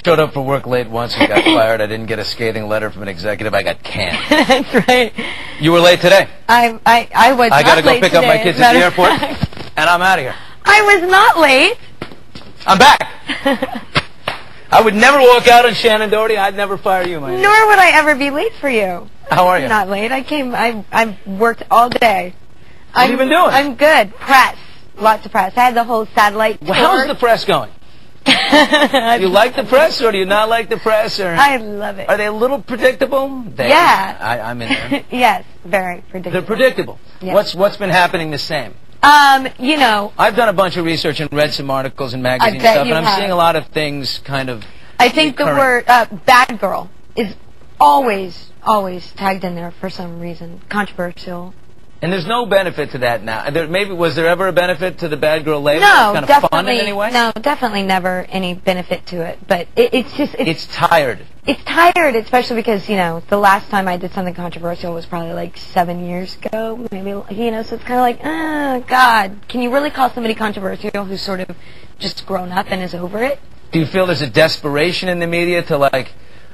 Showed up for work late once and got fired. I didn't get a scathing letter from an executive. I got canned. That's right. You were late today. I was I got to go pick up my kids at the airport, fact. and I'm out of here. I was not late. I'm back. I would never walk out on Shannon Doherty. I'd never fire you, my dear. Nor would I ever be late for you. How are you? Not late. I worked all day. What have you been doing? I'm good. Press. Lots of press. I had the whole satellite tour. Well, how's the press going? Do you like the press, or do you not like the press? Or I love it. are they a little predictable? Yeah. I'm in there. Yes, very predictable. They're predictable. Yes. What's been happening the same? You know, I've done a bunch of research and read some articles and magazine bet stuff, you and I'm have. seeing a lot of things kind of I think the recurring. word bad girl is always tagged in there for some reason. Controversial. And there's no benefit to that now. Was there ever a benefit to the bad girl label? No, Kind of definitely. fun in any way? No, definitely never any benefit to it. But it's just It's tired. It's tired, especially because, you know, the last time I did something controversial was probably like 7 years ago, maybe, you know, so it's kind of like, oh, God, can you really call somebody controversial who's sort of just grown up and is over it? Do you feel there's a desperation in the media to, like,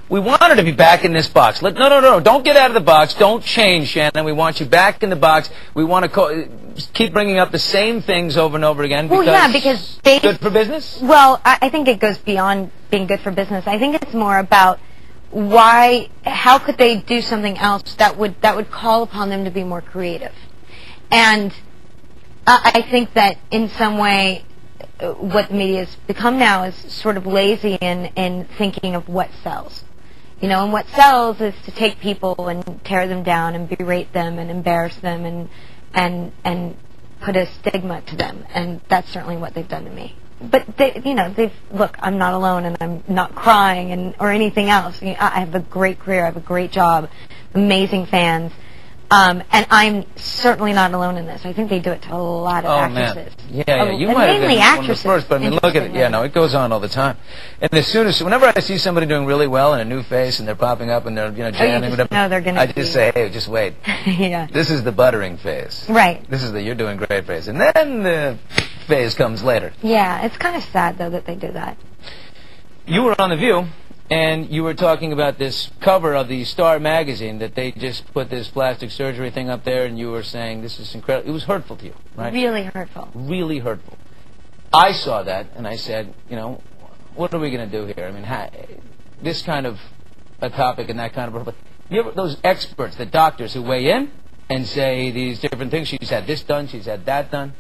we want her to be back in this box. No, don't get out of the box. Don't change, Shannon. We want you back in the box. We want to keep bringing up the same things over and over again. Well, yeah, because good for business? Well, I think it goes beyond being good for business. I think it's more about how could they do something else that would call upon them to be more creative. And I think that in some way what the media has become now is sort of lazy in thinking of what sells. You know, and what sells is to take people and tear them down and berate them and embarrass them and put a stigma to them. And that's certainly what they've done to me. But look, I'm not alone, and I'm not crying or anything else. You know, I have a great career, I have a great job, amazing fans, and I'm certainly not alone in this. I think they do it to a lot of actresses. Man. Yeah, you might have been one of the first, but I mean, look at it. Yeah, no, it goes on all the time. And whenever I see somebody doing really well and a new face, and they're popping up and they're jamming, you just know they're gonna I just say, hey, just wait. Yeah. This is the buttering phase. Right. This is the you're doing great phase, and then the phase comes later. Yeah, it's kind of sad though that they do that. You were on The View, and you were talking about this cover of the Star magazine that they just put this plastic surgery thing up there, and you were saying this is incredible. It was hurtful to you, right? Really hurtful. Really hurtful. I saw that, and I said, you know, what are we going to do here? I mean, this kind of a topic and that kind of... those experts, the doctors who weigh in and say these different things. She's had this done, she's had that done.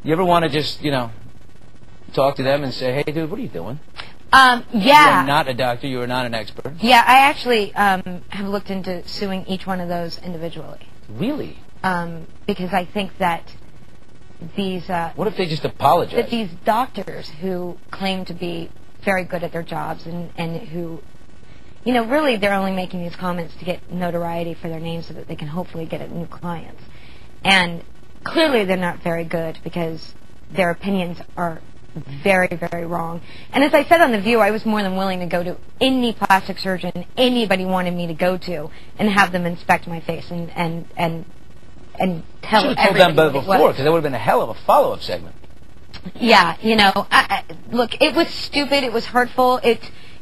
You ever want to just, talk to them and say, hey, dude, what are you doing? Yeah. You are not a doctor. You are not an expert. Yeah, I actually have looked into suing each one of those individually. Really? Because I think that these... what if they just apologize? That these doctors who claim to be very good at their jobs and who, really they're only making these comments to get notoriety for their names so that they can hopefully get new clients. And clearly they're not very good because their opinions are very, very wrong. And as I said on The View, I was more than willing to go to any plastic surgeon anybody wanted me to go to and have them inspect my face and tell them everybody better before, because that would have been a hell of a follow-up segment. Yeah, look, it was stupid, it was hurtful.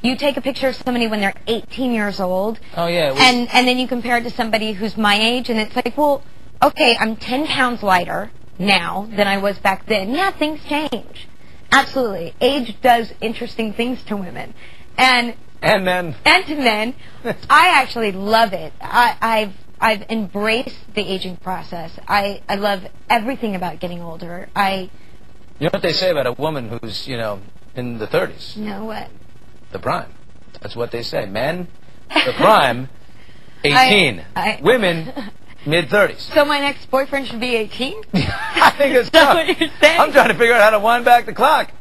You take a picture of somebody when they're 18 years old, oh yeah, and then you compare it to somebody who's my age, and it's like, well, okay, I'm 10 pounds lighter now than I was back then. Yeah, things change. Absolutely. Age does interesting things to women. And men. And to men. I actually love it. I've embraced the aging process. I love everything about getting older. You know what they say about a woman who's, in the 30s? No, what? The prime. That's what they say. Men, the prime, 18. Women, mid-30s. So my next boyfriend should be 18? I think it's tough. What you're saying? I'm trying to figure out how to wind back the clock.